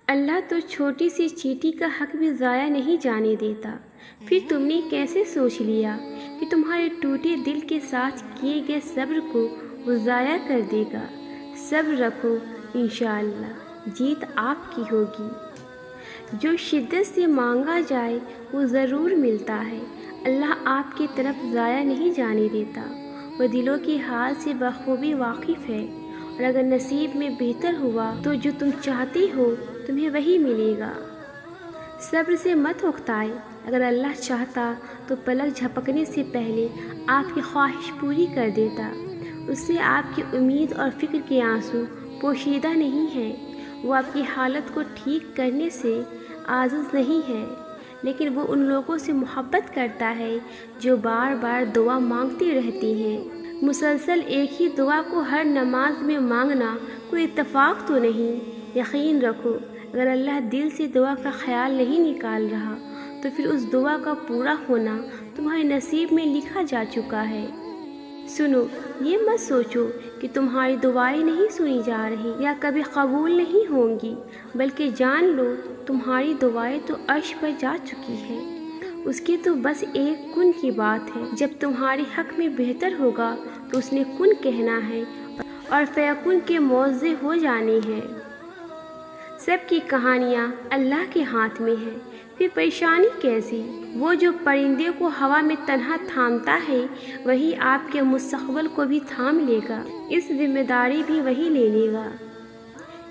اللہ تو چھوٹی سی چیٹی کا حق بھی ضائع نہیں جانے دیتا۔ پھر تم نے کیسے سوچ لیا کہ تمہارے ٹوٹے دل کے ساتھ کیے گئے صبر کو وہ ضائع کر دے گا؟ صبر رکھو، انشاءاللہ جیت آپ کی ہوگی۔ جو شدت سے مانگا جائے وہ ضرور ملتا ہے۔ اللہ آپ کی طرف ضائع نہیں جانے دیتا۔ وہ دلوں کے حال سے بخوبی واقف ہے، اور اگر نصیب میں بہتر ہوا تو جو تم چاہتے ہو تمہیں وہی ملے گا۔ صبر سے مت اکتائے، اگر اللہ چاہتا تو پلک جھپکنے سے پہلے آپ کی خواہش پوری کر دیتا۔ اس سے آپ کی امید اور فکر کے آنسو پوشیدہ نہیں ہیں۔ وہ آپ کی حالت کو ٹھیک کرنے سے عاجز نہیں ہے، لیکن وہ ان لوگوں سے محبت کرتا ہے جو بار بار دعا مانگتے رہتے ہیں۔ مسلسل ایک ہی دعا کو ہر نماز میں مانگنا کوئی اتفاق تو نہیں۔ یقین رکھو، اگر اللہ دل سے دعا کا خیال نہیں نکال رہا تو پھر اس دعا کا پورا ہونا تمہارے نصیب میں لکھا جا چکا ہے۔ سنو، یہ مت سوچو کہ تمہاری دعائیں نہیں سنی جا رہی یا کبھی قبول نہیں ہوں گی، بلکہ جان لو تمہاری دعائیں تو عرش پر جا چکی ہیں۔ اس کی تو بس ایک کن کی بات ہے۔ جب تمہارے حق میں بہتر ہوگا تو اس نے کن کہنا ہے اور فیکن کے موضع ہو جانے ہیں۔ سب کی کہانیاں اللہ کے ہاتھ میں ہیں، پھر پریشانی کیسی؟ وہ جو پرندے کو ہوا میں تنہا تھامتا ہے وہی آپ کے مستقبل کو بھی تھام لے گا۔ اس ذمہ داری بھی وہی لے لے گا۔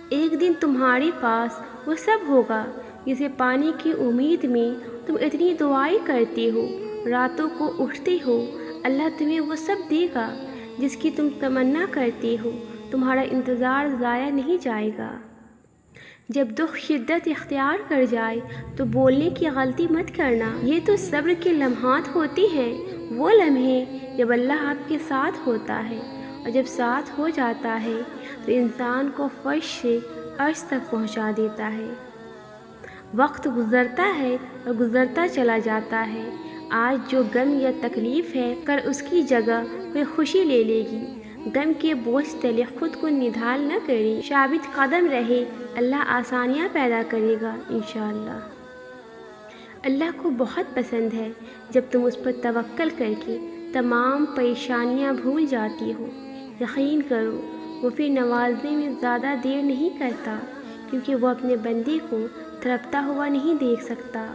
ایک دن تمہارے پاس وہ سب ہوگا جسے پانے کی امید میں تم اتنی دعائیں کرتے ہو، راتوں کو اٹھتے ہو۔ اللہ تمہیں وہ سب دے گا جس کی تم تمنا کرتے ہو۔ تمہارا انتظار ضائع نہیں جائے گا۔ جب دکھ شدت اختیار کر جائے تو بولنے کی غلطی مت کرنا۔ یہ تو صبر کے لمحات ہوتے ہیں، وہ لمحے جب اللہ آپ کے ساتھ ہوتا ہے، اور جب ساتھ ہو جاتا ہے تو انسان کو فرش سے عرش تک پہنچا دیتا ہے۔ وقت گزرتا ہے اور گزرتا چلا جاتا ہے۔ آج جو غم یا تکلیف ہے کل اس کی جگہ کوئی خوشی لے لے گی۔ غم کے بوجھ تلے خود کو نڈھال نہ کریں، ثابت قدم رہے، اللہ آسانیاں پیدا کرے گا انشاءاللہ۔ اللہ کو بہت پسند ہے جب تم اس پر توکل کر کے تمام پریشانیاں بھول جاتی ہو۔ یقین کرو وہ پھر نوازنے میں زیادہ دیر نہیں کرتا، کیونکہ وہ اپنے بندے کو تڑپتا ہوا نہیں دیکھ سکتا۔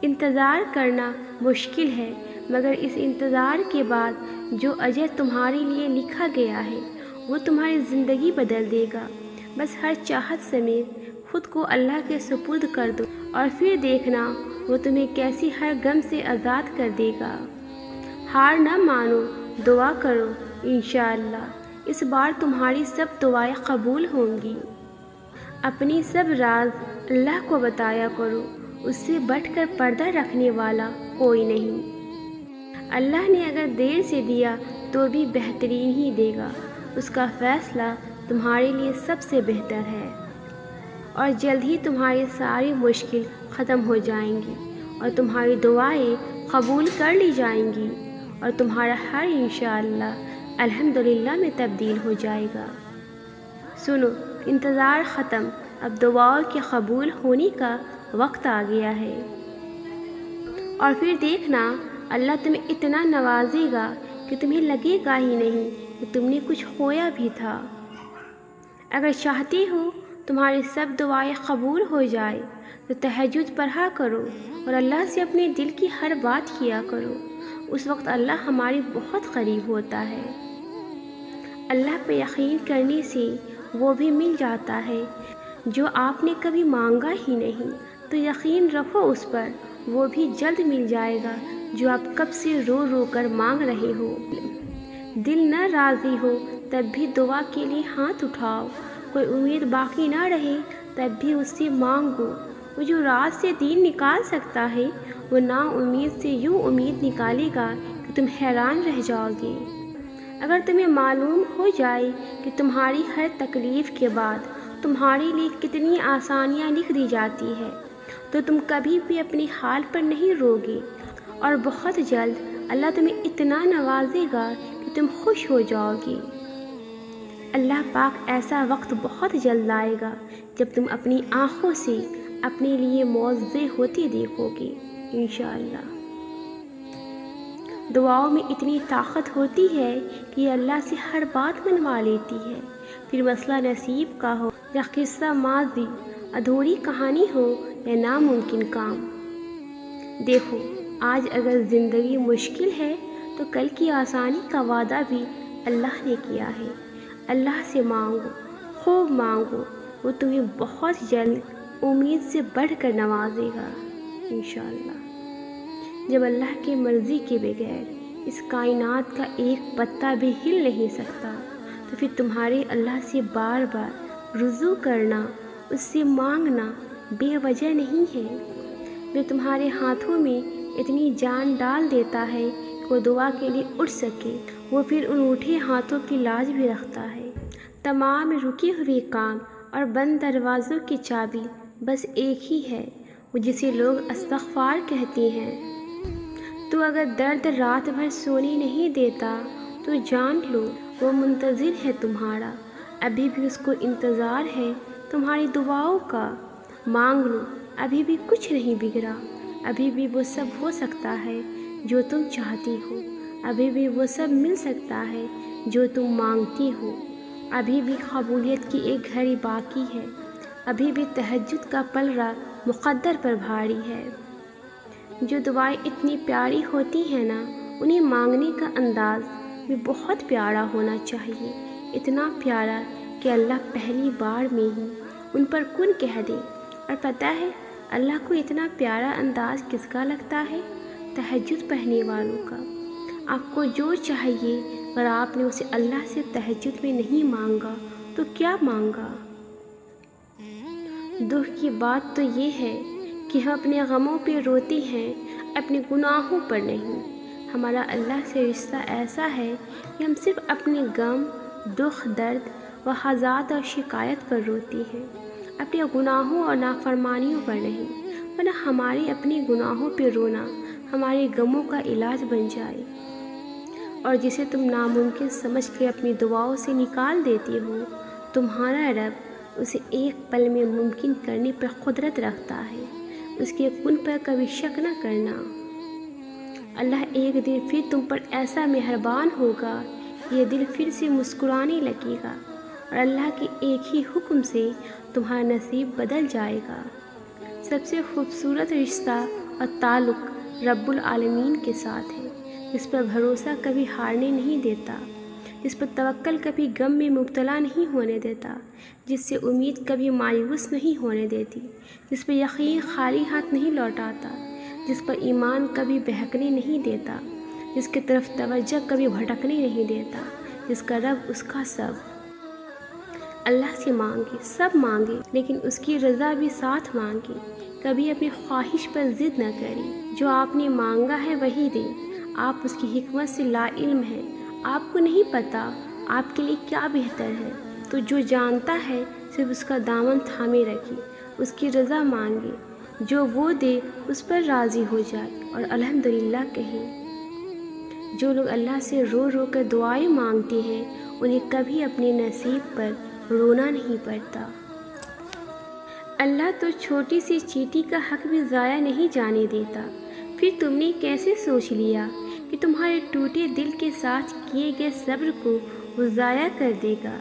انتظار کرنا مشکل ہے، مگر اس انتظار کے بعد جو اجر تمہارے لیے لکھا گیا ہے وہ تمہاری زندگی بدل دے گا۔ بس ہر چاہت سمیت خود کو اللہ کے سپرد کر دو، اور پھر دیکھنا وہ تمہیں کیسی ہر غم سے آزاد کر دے گا۔ ہار نہ مانو، دعا کرو، انشاءاللہ اس بار تمہاری سب دعائیں قبول ہوں گی۔ اپنی سب راز اللہ کو بتایا کرو، اس سے بڑھ کر پردہ رکھنے والا کوئی نہیں۔ اللہ نے اگر دیر سے دیا تو بھی بہترین ہی دے گا۔ اس کا فیصلہ تمہارے لیے سب سے بہتر ہے، اور جلد ہی تمہاری ساری مشکل ختم ہو جائیں گی، اور تمہاری دعائیں قبول کر لی جائیں گی، اور تمہارا ہر انشاءاللہ الحمدللہ میں تبدیل ہو جائے گا۔ سنو، انتظار ختم، اب دعاؤں کے قبول ہونے کا وقت آ گیا ہے۔ اور پھر دیکھنا اللہ تمہیں اتنا نوازے گا کہ تمہیں لگے گا ہی نہیں کہ تم نے کچھ کھویا بھی تھا۔ اگر چاہتے ہو تمہاری سب دعائیں قبول ہو جائے تو تہجد پڑھا کرو اور اللہ سے اپنے دل کی ہر بات کیا کرو۔ اس وقت اللہ ہماری بہت قریب ہوتا ہے۔ اللہ پہ یقین کرنے سے وہ بھی مل جاتا ہے جو آپ نے کبھی مانگا ہی نہیں، تو یقین رکھو اس پر، وہ بھی جلد مل جائے گا جو آپ کب سے رو رو کر مانگ رہے ہو۔ دل نہ راضی ہو تب بھی دعا کے لیے ہاتھ اٹھاؤ، کوئی امید باقی نہ رہے تب بھی اس سے مانگو۔ وہ جو رات سے دین نکال سکتا ہے وہ نا امید سے یوں امید نکالے گا کہ تم حیران رہ جاؤ گے۔ اگر تمہیں معلوم ہو جائے کہ تمہاری ہر تکلیف کے بعد تمہارے لیے کتنی آسانیاں لکھ دی جاتی ہے تو تم کبھی بھی اپنے حال پر نہیں روگے، اور بہت جلد اللہ تمہیں اتنا نوازے گا کہ تم خوش ہو جاؤ گے۔ اللہ پاک ایسا وقت بہت جلد آئے گا جب تم اپنی آنکھوں سے اپنے لیے معاوضے ہوتے دیکھو گے انشاءاللہ۔ دعاؤں میں اتنی طاقت ہوتی ہے کہ یہ اللہ سے ہر بات منوا لیتی ہے، پھر مسئلہ نصیب کا ہو یا قصہ ماضی، ادھوری کہانی ہو یا ناممکن کام۔ دیکھو، آج اگر زندگی مشکل ہے تو کل کی آسانی کا وعدہ بھی اللہ نے کیا ہے۔ اللہ سے مانگو، خوب مانگو، وہ تمہیں بہت جلد امید سے بڑھ کر نوازے گا انشاءاللہ۔ جب اللہ کی مرضی کے بغیر اس کائنات کا ایک پتا بھی ہل نہیں سکتا، تو پھر تمہارے اللہ سے بار بار رجوع کرنا، اس سے مانگنا بے وجہ نہیں ہے۔ جو تمہارے ہاتھوں میں اتنی جان ڈال دیتا ہے کہ وہ دعا کے لیے اٹھ سکے، وہ پھر ان اٹھے ہاتھوں کی لاج بھی رکھتا ہے۔ تمام رکے ہوئے کام اور بند دروازوں کی چابی بس ایک ہی ہے، وہ جسے لوگ استغفار کہتے ہیں۔ تو اگر درد رات بھر سونے نہیں دیتا تو جان لو وہ منتظر ہے تمہارا، ابھی بھی اس کو انتظار ہے تمہاری دعاؤں کا۔ مانگ لو، ابھی بھی کچھ نہیں بگڑا، ابھی بھی وہ سب ہو سکتا ہے جو تم چاہتی ہو، ابھی بھی وہ سب مل سکتا ہے جو تم مانگتی ہو، ابھی بھی قبولیت کی ایک گھڑی باقی ہے، ابھی بھی تہجد کا پلڑا مقدر پر بھاری ہے۔ جو دعائیں اتنی پیاری ہوتی ہیں نا، انہیں مانگنے کا انداز بھی بہت پیارا ہونا چاہیے، اتنا پیارا کہ اللہ پہلی بار میں ہی ان پر کن کہہ دے۔ اور پتہ ہے اللہ کو اتنا پیارا انداز کس کا لگتا ہے؟ تہجد پڑھنے والوں کا۔ آپ کو جو چاہیے، اگر آپ نے اسے اللہ سے تہجد میں نہیں مانگا تو کیا مانگا؟ دکھ کی بات تو یہ ہے کہ ہم اپنے غموں پہ روتے ہیں، اپنے گناہوں پر نہیں۔ ہمارا اللہ سے رشتہ ایسا ہے کہ ہم صرف اپنے غم، دکھ، درد و حاجات اور شکایت پر روتے ہیں، اپنے گناہوں اور نافرمانیوں پر نہیں، ورنہ ہمارے اپنے گناہوں پہ رونا ہمارے غموں کا علاج بن جائے۔ اور جسے تم ناممکن سمجھ کے اپنی دعاؤں سے نکال دیتے ہو، تمہارا رب اسے ایک پل میں ممکن کرنے پر قدرت رکھتا ہے۔ اس کے کن پر کبھی شک نہ کرنا۔ اللہ ایک دن پھر تم پر ایسا مہربان ہوگا کہ یہ دل پھر سے مسکرانے لگے گا، اور اللہ کے ایک ہی حکم سے تمہارا نصیب بدل جائے گا۔ سب سے خوبصورت رشتہ اور تعلق رب العالمین کے ساتھ ہے، جس پر بھروسہ کبھی ہارنے نہیں دیتا، جس پر توکل کبھی غم میں مبتلا نہیں ہونے دیتا، جس سے امید کبھی مایوس نہیں ہونے دیتی، جس پر یقین خالی ہاتھ نہیں لوٹاتا، جس پر ایمان کبھی بہکنے نہیں دیتا، جس کی طرف توجہ کبھی بھٹکنے نہیں دیتا، جس کا رب اس کا سب۔ اللہ سے مانگے، سب مانگے، لیکن اس کی رضا بھی ساتھ مانگے۔ کبھی اپنی خواہش پر ضد نہ کریں، جو آپ نے مانگا ہے وہی دیں۔ آپ اس کی حکمت سے لا علم ہیں، آپ کو نہیں پتا آپ کے لیے کیا بہتر ہے، تو جو جانتا ہے صرف اس کا دامن تھامے رکھے، اس کی رضا مانگے، جو وہ دے اس پر راضی ہو جائے اور الحمدللہ کہیں۔ جو لوگ اللہ سے رو رو کر دعائیں مانگتے ہیں، انہیں کبھی اپنے نصیب پر رونا نہیں پڑتا۔ اللہ تو چھوٹی سی چیٹی کا حق بھی ضائع نہیں جانے دیتا۔ پھر تم نے کیسے سوچ لیا کہ تمہارے ٹوٹے دل کے ساتھ کیے گئے صبر کو وہ ضائع کر دے گا؟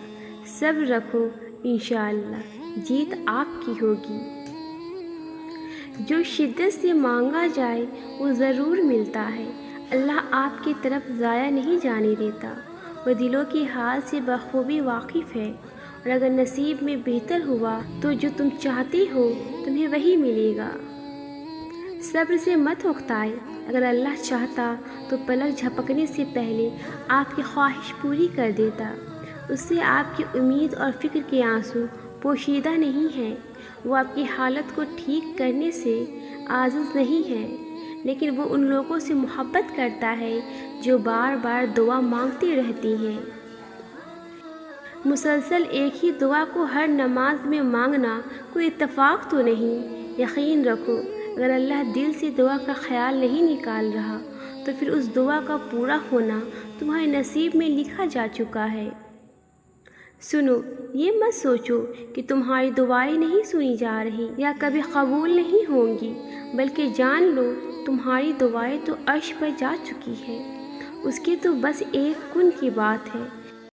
صبر رکھو، انشاءاللہ جیت آپ کی ہوگی۔ جو شدت سے مانگا جائے وہ ضرور ملتا ہے۔ اللہ آپ کی طرف ضائع نہیں جانے دیتا، وہ دلوں کے حال سے بخوبی واقف ہے، اور اگر نصیب میں بہتر ہوا تو جو تم چاہتے ہو تمہیں وہی ملے گا۔ صبر سے مت اکتائے، اگر اللہ چاہتا تو پلک جھپکنے سے پہلے آپ کی خواہش پوری کر دیتا۔ اس سے آپ کی امید اور فکر کے آنسو پوشیدہ نہیں ہیں، وہ آپ کی حالت کو ٹھیک کرنے سے عاجز نہیں ہے، لیکن وہ ان لوگوں سے محبت کرتا ہے جو بار بار دعا مانگتے رہتے ہیں۔ مسلسل ایک ہی دعا کو ہر نماز میں مانگنا کوئی اتفاق تو نہیں۔ یقین رکھو، اگر اللہ دل سے دعا کا خیال نہیں نکال رہا تو پھر اس دعا کا پورا ہونا تمہارے نصیب میں لکھا جا چکا ہے۔ سنو، یہ مت سوچو کہ تمہاری دعائیں نہیں سنی جا رہی یا کبھی قبول نہیں ہوں گی، بلکہ جان لو تمہاری دعائیں تو عرش پر جا چکی ہے۔ اس کی تو بس ایک کن کی بات ہے